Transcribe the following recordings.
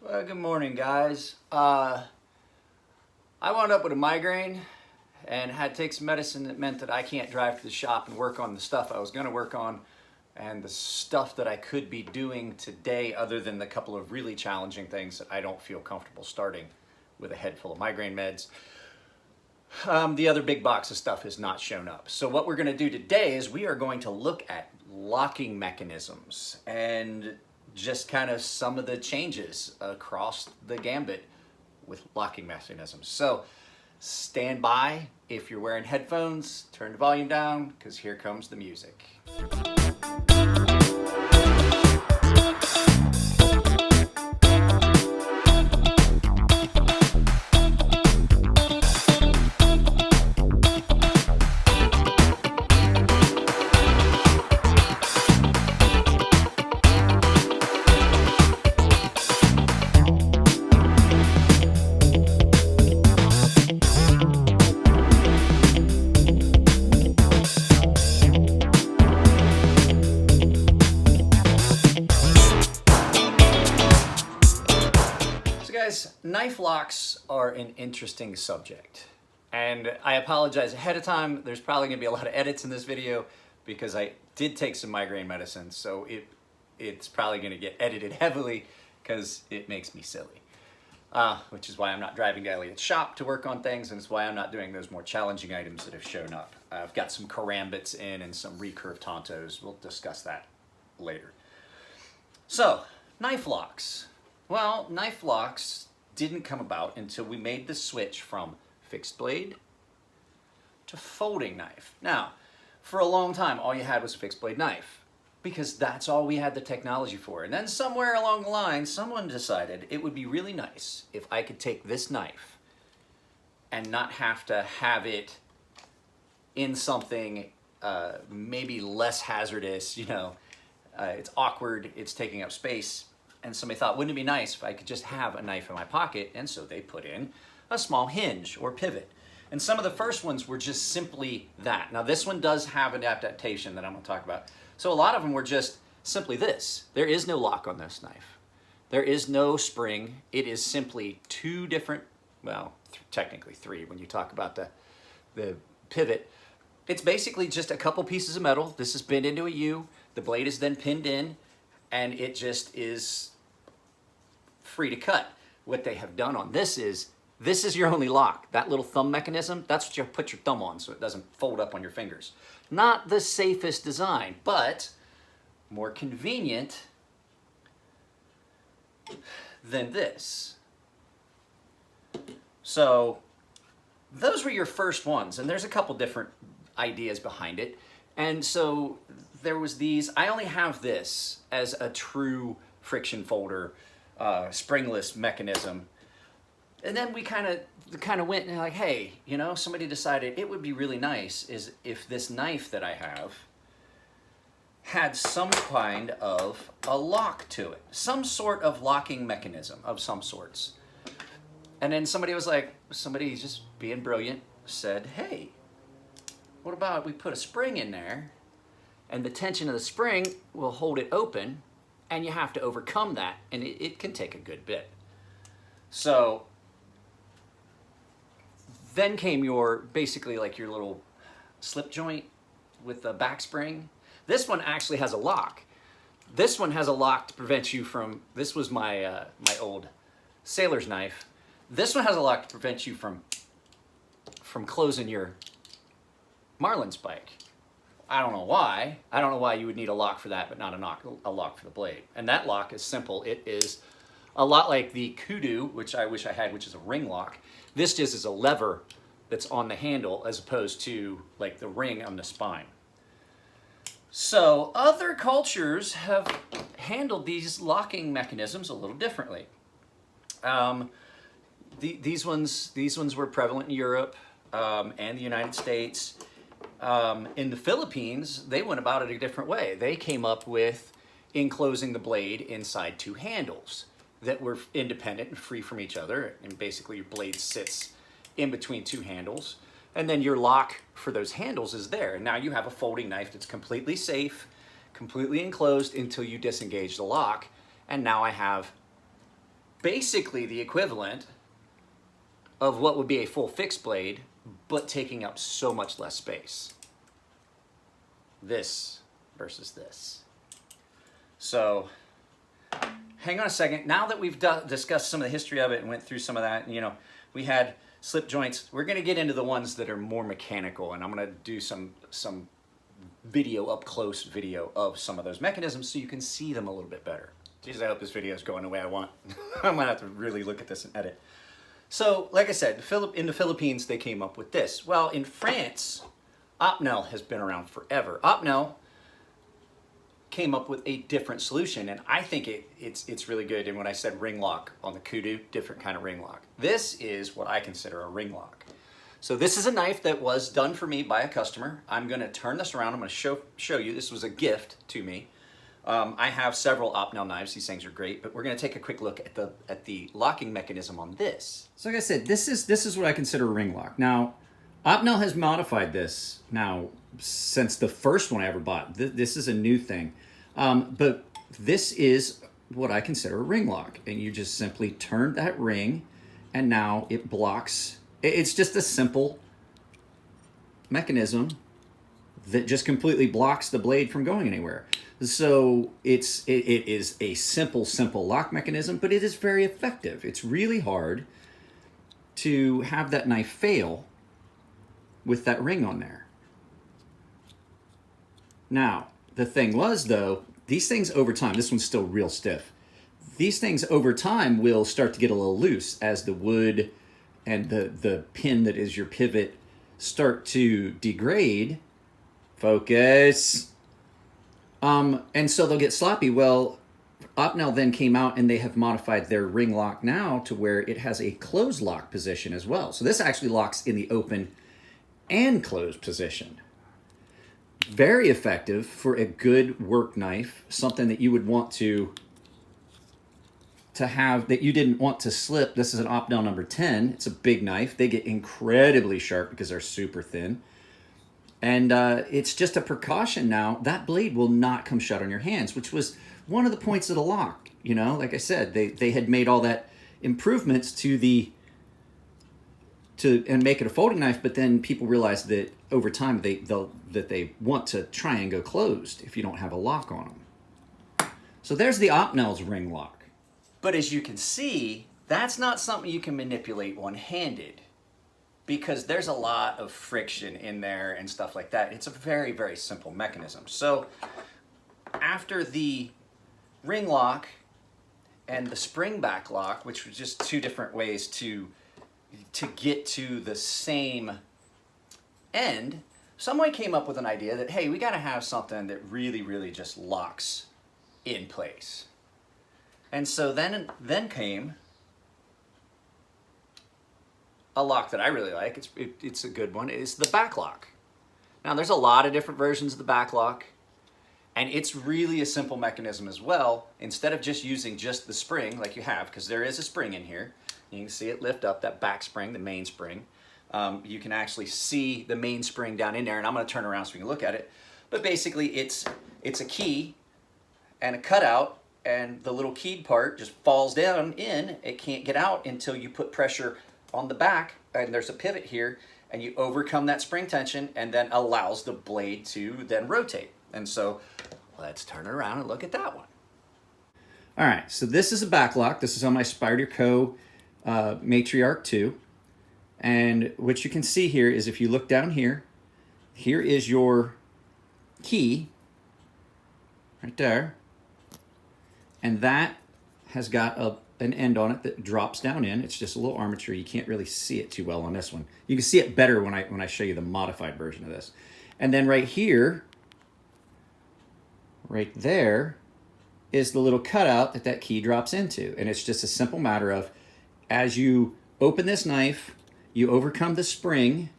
Well, good morning, guys. I wound up with a migraine and had to take some medicine that meant that I can't drive to the shop and work on the stuff I was going to work on and the stuff that I could be doing today, other than the couple of really challenging things that I don't feel comfortable starting with a head full of migraine meds. The other big box of stuff has not shown up. So what we're going to do today is we are going to look at locking mechanisms and just kind of some of the changes across the gambit with locking mechanisms. So stand by. If you're wearing headphones, turn the volume down because here comes the music. Guys, knife locks are an interesting subject, and I apologize ahead of time. There's probably going to be a lot of edits in this video because I did take some migraine medicine, so it's probably going to get edited heavily because it makes me silly, which is why I'm not driving to Elliot's shop to work on things, and it's why I'm not doing those more challenging items that have shown up. I've got some karambits in and some recurve tontos. We'll discuss that later. So, knife locks. Well, knife locks didn't come about until we made the switch from fixed blade to folding knife. Now, for a long time, all you had was a fixed blade knife because that's all we had the technology for. And then somewhere along the line, someone decided it would be really nice if I could take this knife and not have to have it in something maybe less hazardous, it's awkward, it's taking up space. And somebody thought, wouldn't it be nice if I could just have a knife in my pocket? And so they put in a small hinge or pivot. And some of the first ones were just simply that. Now this one does have an adaptation that I'm going to talk about. So a lot of them were just simply this. There is no lock on this knife. There is no spring. It is simply two different, well, technically three when you talk about the pivot. It's basically just a couple pieces of metal. This is pinned into a U. The blade is then pinned in, and it just is free to cut. What they have done on this is your only lock. That little thumb mechanism, that's what you put your thumb on so it doesn't fold up on your fingers. Not the safest design, but more convenient than this. So those were your first ones, and there's a couple different ideas behind it. And so there was these. I only have this as a true friction folder, springless mechanism. And then we kind of went and like, hey, somebody decided it would be really nice is if this knife that I have had some kind of a lock to it, some sort of locking mechanism of some sorts. And then somebody just being brilliant, said, hey, what about we put a spring in there, and the tension of the spring will hold it open, and you have to overcome that, and it can take a good bit. So then came basically like your little slip joint with the back spring. This one actually has a lock. This one has a lock to prevent you from, this was my old sailor's knife. This one has a lock to prevent you from closing your marlin spike. I don't know why. I don't know why you would need a lock for that, but not a lock for the blade. And that lock is simple. It is a lot like the kudu, which I wish I had, which is a ring lock. This just is a lever that's on the handle as opposed to like the ring on the spine. So other cultures have handled these locking mechanisms a little differently. These ones were prevalent in Europe and the United States. In the Philippines, they went about it a different way. They came up with enclosing the blade inside two handles that were independent and free from each other. And basically your blade sits in between two handles. And then your lock for those handles is there. And now you have a folding knife that's completely safe, completely enclosed until you disengage the lock. And now I have basically the equivalent of what would be a full fixed blade, but taking up so much less space. This versus this. So hang on a second. Now that we've discussed some of the history of it and went through some of that, you know, we had slip joints. We're going to get into the ones that are more mechanical, and I'm going to do some video, up close video of some of those mechanisms so you can see them a little bit better. Geez, I hope this video is going the way I want. I'm going to have to really look at this and edit. So, like I said, in the Philippines, they came up with this. Well, in France, Opnel has been around forever. Opnel came up with a different solution, and I think it's really good. And when I said ring lock on the kudu, different kind of ring lock. This is what I consider a ring lock. So this is a knife that was done for me by a customer. I'm going to turn this around. I'm going to show you. This was a gift to me. I have several Opnel knives. These things are great, but we're going to take a quick look at the locking mechanism on this. So like I said, this is what I consider a ring lock. Now, Opnel has modified this now since the first one I ever bought. This is a new thing, but this is what I consider a ring lock, and you just simply turn that ring, and now it blocks. It's just a simple mechanism that just completely blocks the blade from going anywhere. So it is a simple lock mechanism, but it is very effective. It's really hard to have that knife fail with that ring on there. Now, the thing was though, these things over time, this one's still real stiff. These things over time will start to get a little loose as the wood and the pin that is your pivot start to degrade. Focus. And so they'll get sloppy. Well, Opnel then came out and they have modified their ring lock now to where it has a closed lock position as well. So this actually locks in the open and closed position. Very effective for a good work knife, something that you would want to have, that you didn't want to slip. This is an Opnel number 10. It's a big knife. They get incredibly sharp because they're super thin. And it's just a precaution now. That blade will not come shut on your hands, which was one of the points of the lock. You know, like I said, they had made all that improvements to make it a folding knife, but then people realized that over time they want to try and go closed if you don't have a lock on them. So there's the Opnel's ring lock. But as you can see, that's not something you can manipulate one-handed, because there's a lot of friction in there and stuff like that. It's a very, very simple mechanism. So after the ring lock and the spring back lock, which was just two different ways to get to the same end, someone came up with an idea that, hey, we gotta have something that really, really just locks in place. And so then came a lock that I really like. It's a good one. Is the back lock. Now there's a lot of different versions of the back lock, and it's really a simple mechanism as well. Instead of just using just the spring like you have, because there is a spring in here, you can see it lift up, that back spring, the main spring. You can actually see the main spring down in there, and I'm going to turn around so we can look at it. But basically it's a key and a cutout, and the little keyed part just falls down in. It can't get out until you put pressure on the back, and there's a pivot here, and you overcome that spring tension, and then allows the blade to then rotate. And so let's turn it around and look at that one. All right, so this is a back lock. This is on my Spyderco Matriarch 2. And what you can see here is, if you look down here, here is your key right there. And that has got an end on it that drops down in. It's just a little armature. You can't really see it too well on this one. You can see it better when I show you the modified version of this. And then right here, right there, is the little cutout that key drops into. And it's just a simple matter of, as you open this knife, you overcome the spring,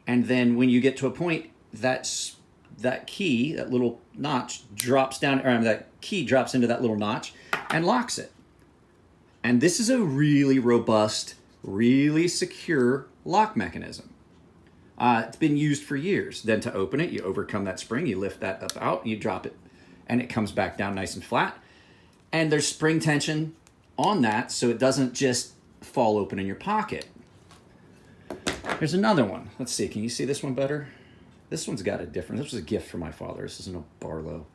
and then when you get to a point, that key, that little notch, drops down, or that key drops into that little notch and locks it. And this is a really robust, really secure lock mechanism. It's been used for years. Then to open it, you overcome that spring, you lift that up out, and you drop it, and it comes back down nice and flat. And there's spring tension on that so it doesn't just fall open in your pocket. Here's another one. Let's see, can you see this one better? This one's got a different, this was a gift from my father. This isn't a Barlow.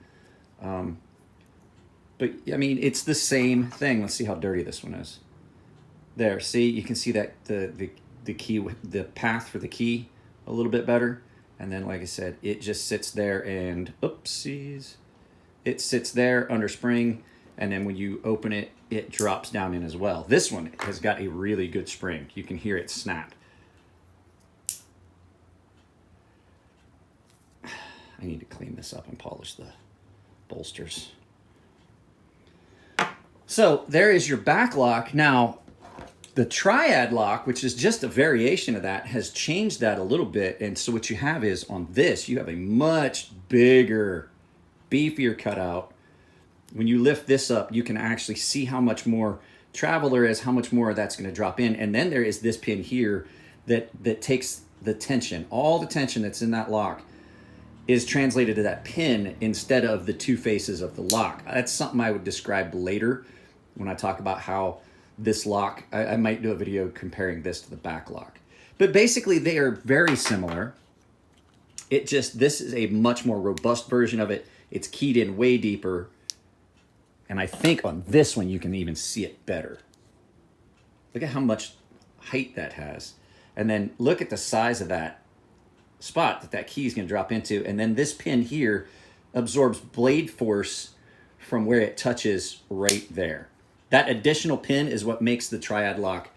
But I mean, it's the same thing. Let's see how dirty this one is. There, see, you can see that the key, the path for the key a little bit better. And then, like I said, it just sits there and, oopsies, it sits there under spring. And then when you open it, it drops down in as well. This one has got a really good spring. You can hear it snap. I need to clean this up and polish the bolsters. So there is your back lock. Now, the Triad lock, which is just a variation of that, has changed that a little bit. And so what you have is on this, you have a much bigger, beefier cutout. When you lift this up, you can actually see how much more travel there is, how much more that's going to drop in. And then there is this pin here that takes the tension. All the tension that's in that lock is translated to that pin instead of the two faces of the lock. That's something I would describe later when I talk about how this lock, I might do a video comparing this to the back lock. But basically they are very similar. It just, this is a much more robust version of it. It's keyed in way deeper. And I think on this one, you can even see it better. Look at how much height that has. And then look at the size of that spot that key is going to drop into. And then this pin here absorbs blade force from where it touches right there. That additional pin is what makes the Triad lock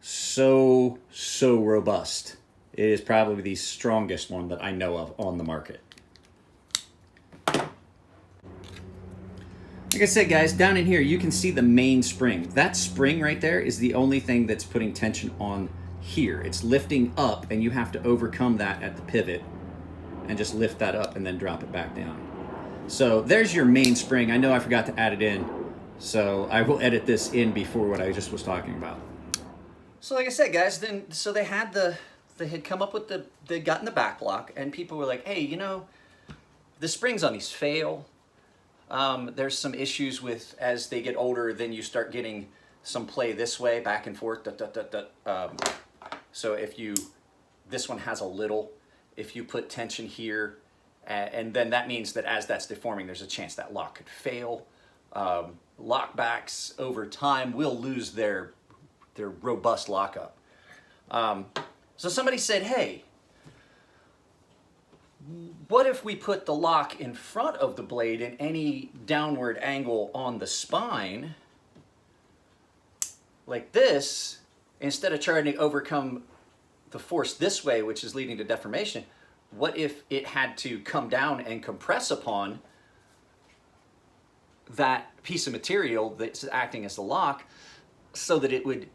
so robust. It is probably the strongest one that I know of on the market. Like I said, guys, down in here, you can see the main spring. That spring right there is the only thing that's putting tension on here. It's lifting up, and you have to overcome that at the pivot and just lift that up and then drop it back down. So there's your main spring. I know I forgot to add it in, so I will edit this in before what I just was talking about. So like I said, guys, so they had come up with they got in the back lock, and people were like, hey, you know, the springs on these fail. There's some issues with, as they get older, then you start getting some play this way, back and forth. So if this one has a little, if you put tension here, and then that means that as that's deforming, there's a chance that lock could fail. Lockbacks over time will lose their robust lockup. So somebody said, hey, what if we put the lock in front of the blade in any downward angle on the spine, like this, instead of trying to overcome the force this way, which is leading to deformation, what if it had to come down and compress upon that piece of material that's acting as the lock so that it would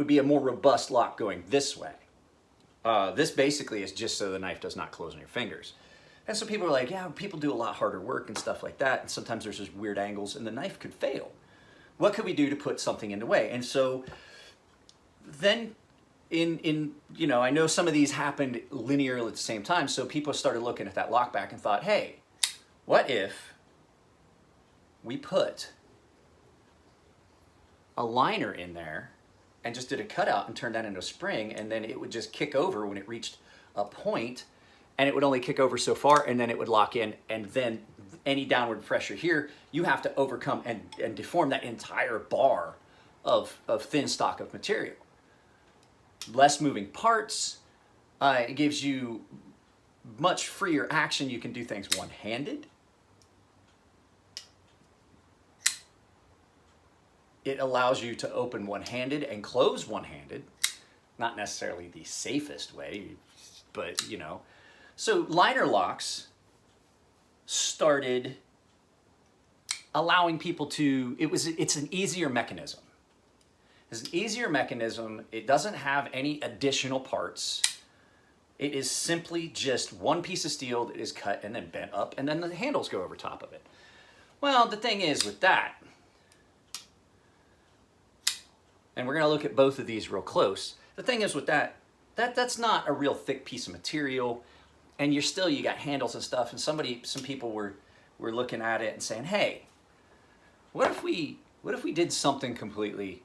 be a more robust lock going this way? This basically is just so the knife does not close on your fingers. And so people are like, yeah, people do a lot harder work and stuff like that, and sometimes there's just weird angles and the knife could fail. What could we do to put something in the way? And so then you know, I know some of these happened linearly at the same time, so people started looking at that lockback and thought, hey, what if we put a liner in there and just did a cutout and turned that into a spring, and then it would just kick over when it reached a point, and it would only kick over so far, and then it would lock in, and then any downward pressure here, you have to overcome and deform that entire bar of thin stock of material. Less moving parts, it gives you much freer action. You can do things one-handed. It allows you to open one-handed and close one-handed. Not necessarily the safest way, but you know. So liner locks started allowing people to, it's an easier mechanism. It's an easier mechanism. It doesn't have any additional parts. It is simply just one piece of steel that is cut and then bent up, and then the handles go over top of it. Well, the thing is with that, and we're going to look at both of these real close. The thing is with that's not a real thick piece of material, and you got handles and stuff, and some people were looking at it and saying, hey, what if we what if we did something completely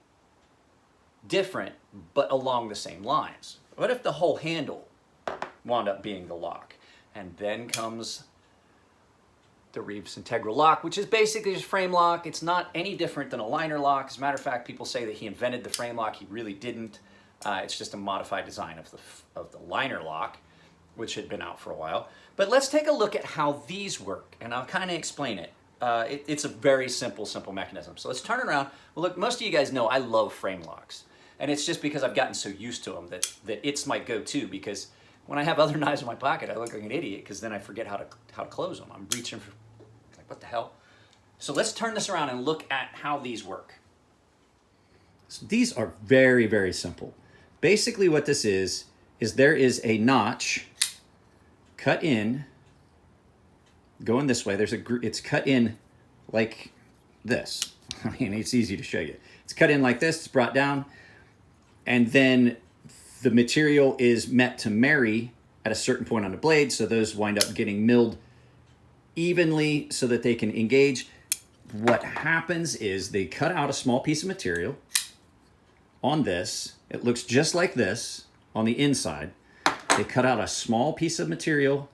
different, but along the same lines? What if the whole handle wound up being the lock? And then comes the Reeves integral lock, which is basically just frame lock. It's not any different than a liner lock. As a matter of fact, people say that he invented the frame lock. He really didn't. It's just a modified design of the liner lock, which had been out for a while. But let's take a look at how these work, and I'll kind of explain it. It's a very simple mechanism. So let's turn it around. Well, look, most of you guys know I love frame locks. And it's just because I've gotten so used to them that it's my go-to, because when I have other knives in my pocket, I look like an idiot because then I forget how to close them. I'm reaching for, like, what the hell? So let's turn this around and look at how these work. So these are very, very simple. Basically what this is there is a notch cut in, going this way. It's cut in like this. I mean, it's easy to show you. It's cut in like this, it's brought down, and then the material is meant to marry at a certain point on the blade, so those wind up getting milled evenly so that they can engage. What happens is they cut out a small piece of material on this. It looks just like this on the inside. They cut out a small piece of material,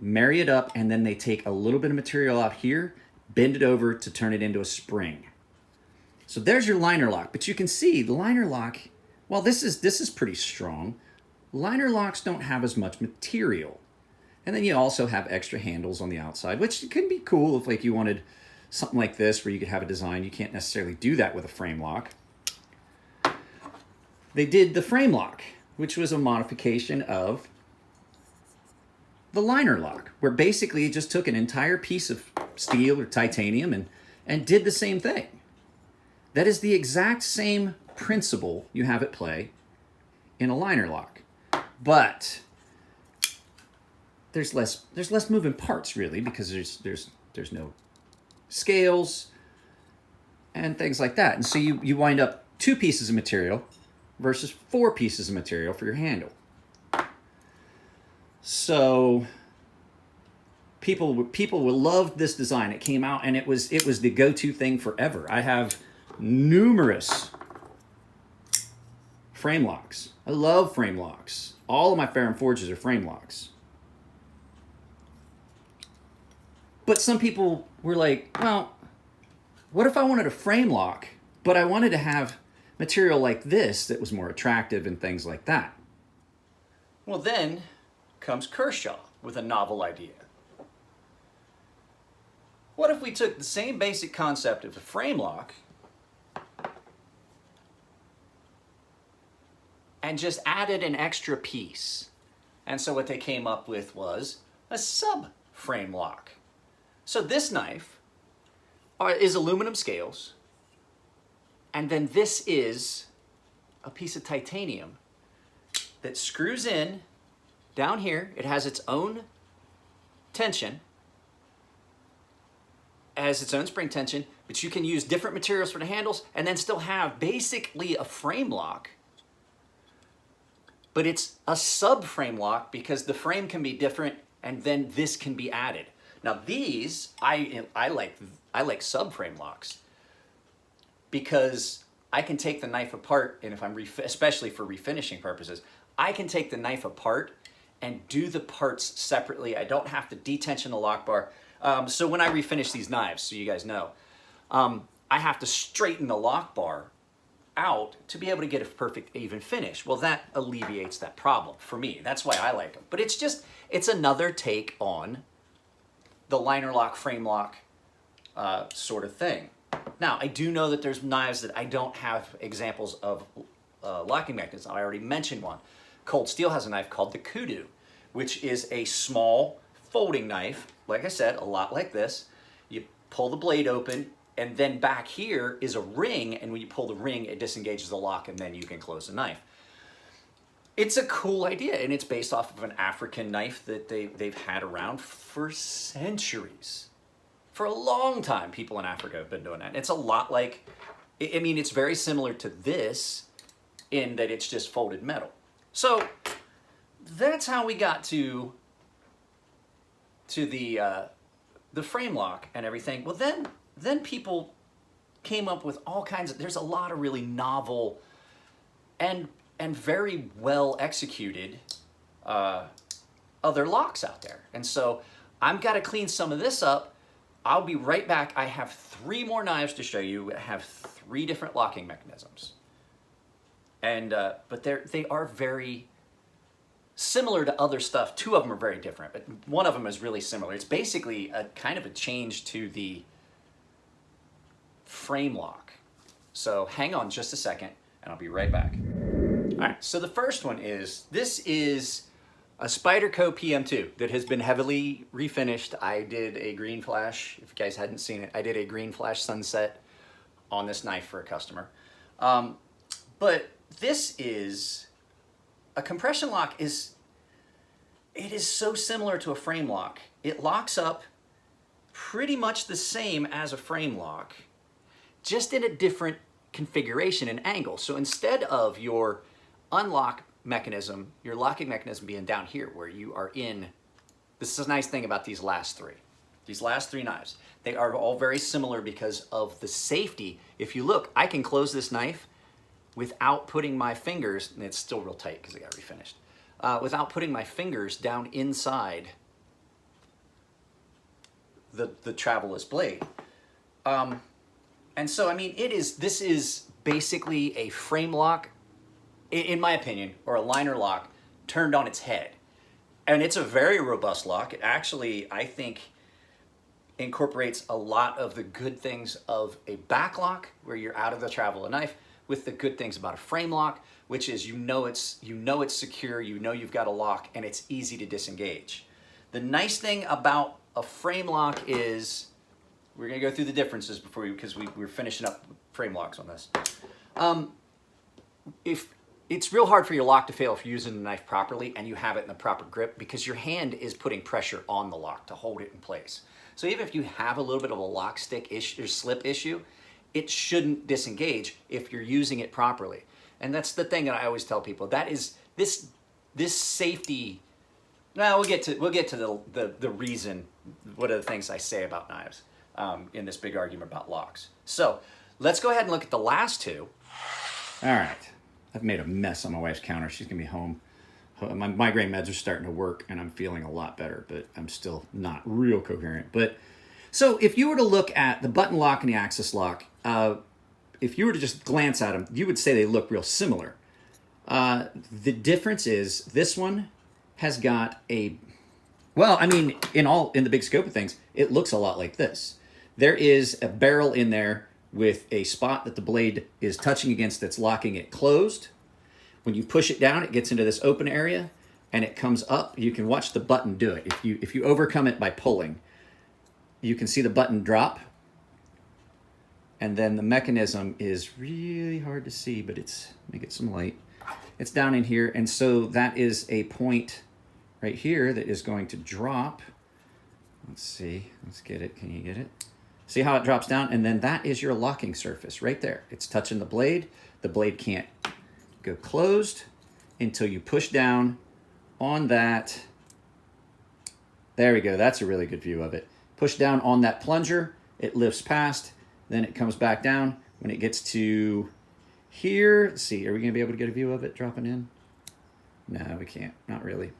marry it up, and then they take a little bit of material out here, bend it over to turn it into a spring. So there's your liner lock. But you can see the liner lock, well, this is pretty strong. Liner locks don't have as much material. And then you also have extra handles on the outside, which can be cool if, like, you wanted something like this where you could have a design. You can't necessarily do that with a frame lock. They did the frame lock, which was a modification of the liner lock, where basically it just took an entire piece of steel or titanium and did the same thing. That is the exact same principle you have at play in a liner lock. But there's less moving parts, really, because there's no scales and things like that. And so you wind up 2 pieces of material versus 4 pieces of material for your handle. So people will love this design. It came out and it was the go-to thing forever. I have numerous frame locks. I love frame locks. All of my Ferrum Forges are frame locks. But some people were like, well, what if I wanted a frame lock, but I wanted to have material like this that was more attractive and things like that? Well, then comes Kershaw with a novel idea. What if we took the same basic concept of a frame lock and just added an extra piece? And so what they came up with was a sub-frame lock. So this knife is aluminum scales, and then this is a piece of titanium that screws in down here. It has its own tension, has its own spring tension, but you can use different materials for the handles and then still have basically a frame lock. But it's a sub-frame lock because the frame can be different and then this can be added. Now these, I like sub-frame locks because I can take the knife apart, and if I'm especially for refinishing purposes, I can take the knife apart and do the parts separately. I don't have to detension the lock bar. So when I refinish these knives, so you guys know, I have to straighten the lock bar out to be able to get a perfect even finish. Well, that alleviates that problem for me. That's why I like them. But it's another take on the liner lock, frame lock sort of thing. Now, I do know that there's knives that I don't have examples of locking mechanisms. I already mentioned one. Cold Steel has a knife called the Kudu, which is a small folding knife, like I said, a lot like this. You pull the blade open, and then back here is a ring, and when you pull the ring, it disengages the lock, and then you can close the knife. It's a cool idea, and it's based off of an African knife that they've had around for centuries. For a long time, people in Africa have been doing that. And it's a lot like, I mean, it's very similar to this in that it's just folded metal. So that's how we got to the frame lock and everything. Well, then people came up with all kinds of, there's a lot of really novel and very well executed other locks out there. And so I've got to clean some of this up. I'll be right back. I have 3 more knives to show you. I have 3 different locking mechanisms. And, but they are very similar to other stuff. 2 of them are very different, but one of them is really similar. It's basically a kind of a change to the frame lock. So hang on just a second and I'll be right back. All right, so the first one is, this is a Spyderco PM2 that has been heavily refinished. I did a green flash, if you guys hadn't seen it, I did a green flash sunset on this knife for a customer. But this is, a compression lock it is so similar to a frame lock. It locks up pretty much the same as a frame lock, just in a different configuration and angle. So instead of your unlock mechanism, your locking mechanism being down here where you are in, this is a nice thing about these last 3. These last 3 knives, they are all very similar because of the safety. If you look, I can close this knife without putting my fingers, and it's still real tight because I got refinished, without putting my fingers down inside the travelless blade. And so, I mean, this is basically a frame lock, in my opinion, or a liner lock turned on its head. And it's a very robust lock. It actually, I think, incorporates a lot of the good things of a back lock, where you're out of the travel of knife, with the good things about a frame lock, which is you know it's secure, you know you've got a lock, and it's easy to disengage. The nice thing about a frame lock is, we're gonna go through the differences because we're finishing up frame locks on this. If it's real hard for your lock to fail if you're using the knife properly and you have it in the proper grip, because your hand is putting pressure on the lock to hold it in place. So even if you have a little bit of a lock stick issue or slip issue, it shouldn't disengage if you're using it properly. And that's the thing that I always tell people. That is this safety. Now we'll get to the reason. What are the things I say about knives in this big argument about locks? So let's go ahead and look at the last 2. All right, I've made a mess on my wife's counter. She's gonna be home. My migraine meds are starting to work, and I'm feeling a lot better, but I'm still not real coherent. But so if you were to look at the button lock and the axis lock, if you were to just glance at them, you would say they look real similar. The difference is this one has got a, well, I mean, in the big scope of things, it looks a lot like this. There is a barrel in there with a spot that the blade is touching against that's locking it closed. When you push it down, it gets into this open area and it comes up. You can watch the button do it. If you overcome it by pulling, you can see the button drop. And then the mechanism is really hard to see, but let me get some light. It's down in here. And so that is a point right here that is going to drop. Let's see, let's get it. Can you get it? See how it drops down? And then that is your locking surface right there. It's touching the blade. The blade can't go closed until you push down on that. There we go. That's a really good view of it. Push down on that plunger. It lifts past. Then it comes back down. When it gets to here, let's see, are we going to be able to get a view of it dropping in? No, we can't. Not really.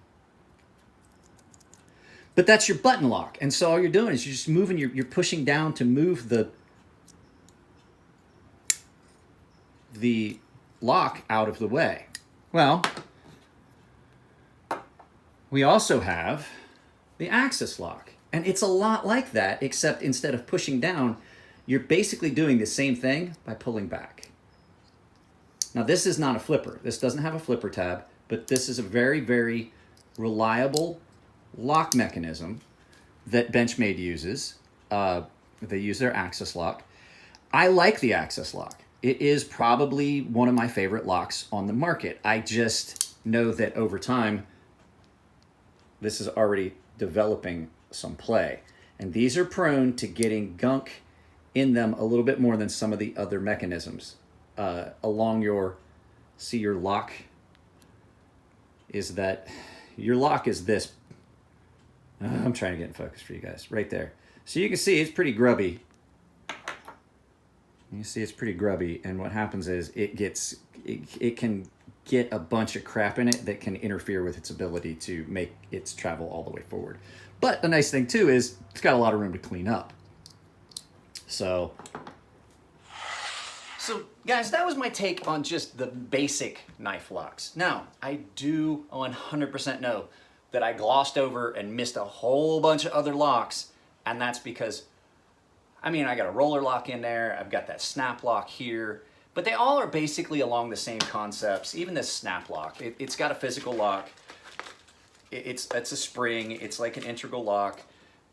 But that's your button lock. And so all you're doing is you're just moving, you're pushing down to move the lock out of the way. Well, we also have the axis lock. And it's a lot like that, except instead of pushing down, you're basically doing the same thing by pulling back. Now, this is not a flipper. This doesn't have a flipper tab, but this is a very, very reliable lock mechanism that Benchmade uses. They use their axis lock. I like the axis lock. It is probably one of my favorite locks on the market. I just know that over time, this is already developing some play. And these are prone to getting gunk in them a little bit more than some of the other mechanisms. Along your lock is that, your lock is this. I'm trying to get in focus for you guys, right there. So you can see it's pretty grubby. You see it's pretty grubby, and what happens is it can get a bunch of crap in it that can interfere with its ability to make its travel all the way forward. But the nice thing too is it's got a lot of room to clean up. So guys, that was my take on just the basic knife locks. Now, I do 100% know that I glossed over and missed a whole bunch of other locks, and that's because, I mean, I got a roller lock in there, I've got that snap lock here, but they all are basically along the same concepts. Even this snap lock, it's got a physical lock. It's a spring, it's like an integral lock.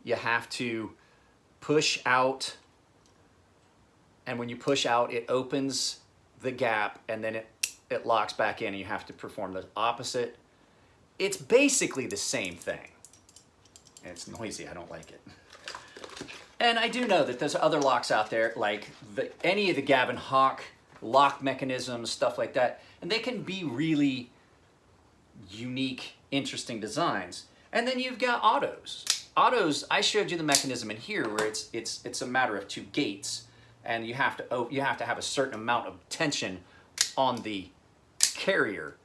You have to push out, and when you push out, it opens the gap, and then it locks back in, and you have to perform the opposite. It's basically the same thing. It's noisy, I don't like it. And I do know that there's other locks out there, like any of the Gavin Hawk lock mechanisms, stuff like that, and they can be really unique, interesting designs. And then you've got autos. Autos, I showed you the mechanism in here where it's a matter of two gates, and you have to have a certain amount of tension on the carrier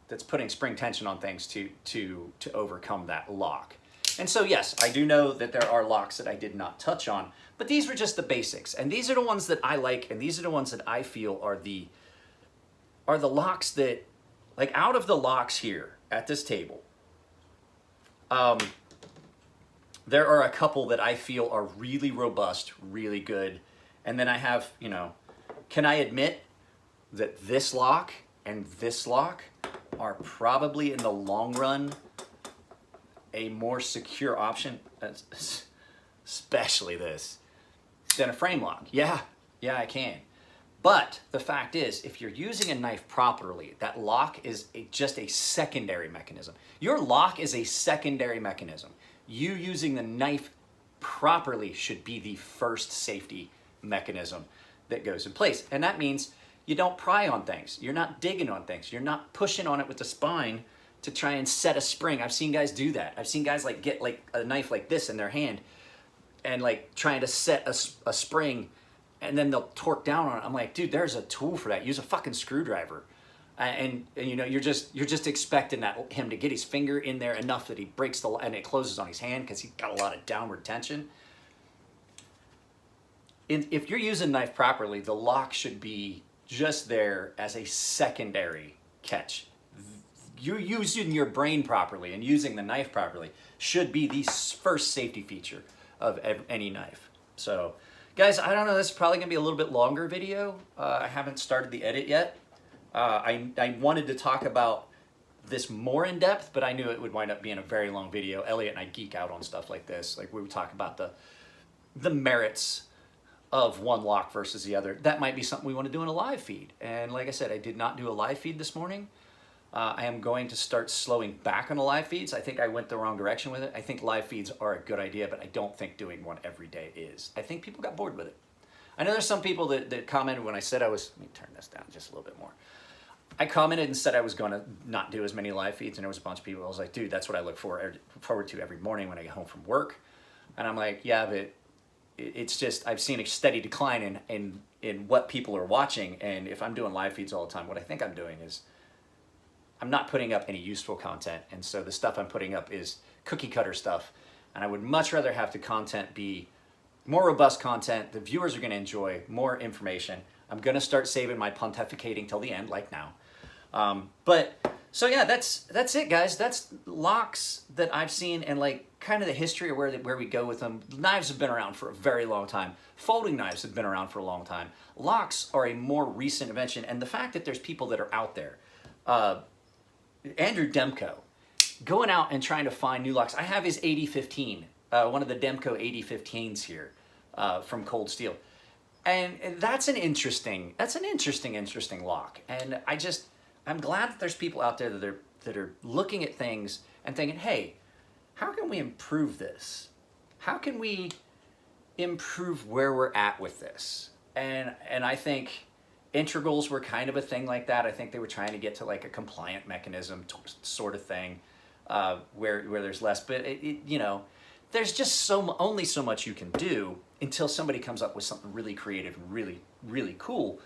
that's putting spring tension on things to overcome that lock. And so yes, I do know that there are locks that I did not touch on, but these were just the basics, and these are the ones that I like, and these are the ones that I feel are the locks that, like, out of the locks here at this table, there are a couple that I feel are really robust, really good. And then I have, you know, can I admit that this lock and this lock are probably in the long run a more secure option, especially this, than a frame lock? Yeah, I can. But the fact is, if you're using a knife properly, that lock is just a secondary mechanism. Your lock is a secondary mechanism. You using the knife properly should be the first safety mechanism that goes in place. And that means you don't pry on things. You're not digging on things. You're not pushing on it with the spine to try and set a spring. I've seen guys do that. I've seen guys like get like a knife like this in their hand and like trying to set a spring, and then they'll torque down on it. I'm like, dude, there's a tool for that. Use a fucking screwdriver. And you know, you're just expecting him to get his finger in there enough that he breaks and it closes on his hand because he's got a lot of downward tension. If you're using a knife properly, the lock should be just there as a secondary catch. You using your brain properly and using the knife properly should be the first safety feature of any knife. So, guys, I don't know, this is probably gonna be a little bit longer video. I haven't started the edit yet. I wanted to talk about this more in depth, but I knew it would wind up being a very long video. Elliot and I geek out on stuff like this. Like, we would talk about the merits of one lock versus the other. That might be something we want to do in a live feed. And like I said, I did not do a live feed this morning. I am going to start slowing back on the live feeds. I think I went the wrong direction with it. I think live feeds are a good idea, but I don't think doing one every day is. I think people got bored with it. I know there's some people that commented when I said let me turn this down just a little bit more. I commented and said I was going to not do as many live feeds, and there was a bunch of people. I was like, dude, that's what I look forward to every morning when I get home from work. And I'm like, yeah, but it's just, I've seen a steady decline in what people are watching, and if I'm doing live feeds all the time, what I think I'm doing is I'm not putting up any useful content, and so the stuff I'm putting up is cookie cutter stuff, and I would much rather have the content be more robust content. The viewers are going to enjoy more information. I'm going to start saving my pontificating till the end, like now. So yeah, that's it, guys. That's locks that I've seen, and like kind of the history of where we go with them. Knives have been around for a very long time. Folding knives have been around for a long time. Locks are a more recent invention, and the fact that there's people that are out there, Andrew Demko, going out and trying to find new locks. I have his 8015, one of the Demko 8015s here from Cold Steel. And that's an interesting lock. And I'm glad that there's people out there that are looking at things and thinking, hey, how can we improve this? How can we improve where we're at with this? And I think integrals were kind of a thing like that. I think they were trying to get to like a compliant mechanism sort of thing, where there's less. But you know, there's just only so much you can do until somebody comes up with something really creative and really, really cool.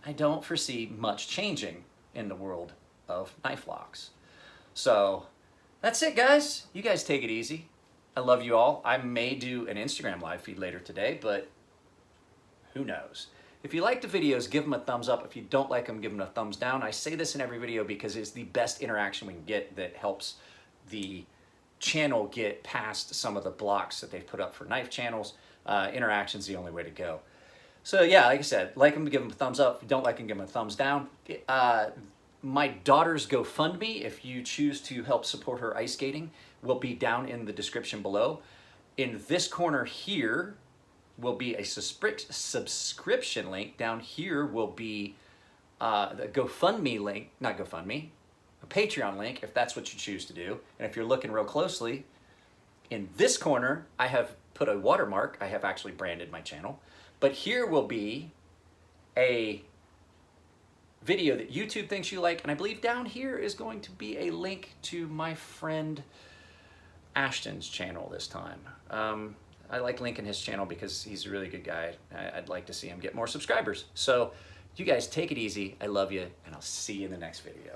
I don't foresee much changing in the world of knife locks. So that's it, guys. You guys take it easy. I love you all. I may do an Instagram live feed later today, but who knows? If you like the videos, give them a thumbs up. If you don't like them, give them a thumbs down. I say this in every video because it's the best interaction we can get that helps the channel get past some of the blocks that they've put up for knife channels. Interaction's the only way to go. So yeah, like I said, like them, give them a thumbs up. If you don't like them, give them a thumbs down. My daughter's GoFundMe, if you choose to help support her ice skating, will be down in the description below. In this corner here will be a subscription link. Down here will be the GoFundMe link, not GoFundMe, a Patreon link if that's what you choose to do. And if you're looking real closely, in this corner, I have put a watermark. I have actually branded my channel. But here will be a video that YouTube thinks you like. And I believe down here is going to be a link to my friend Ashton's channel this time. I like linking his channel because he's a really good guy. I'd like to see him get more subscribers. So you guys take it easy. I love you, and I'll see you in the next video.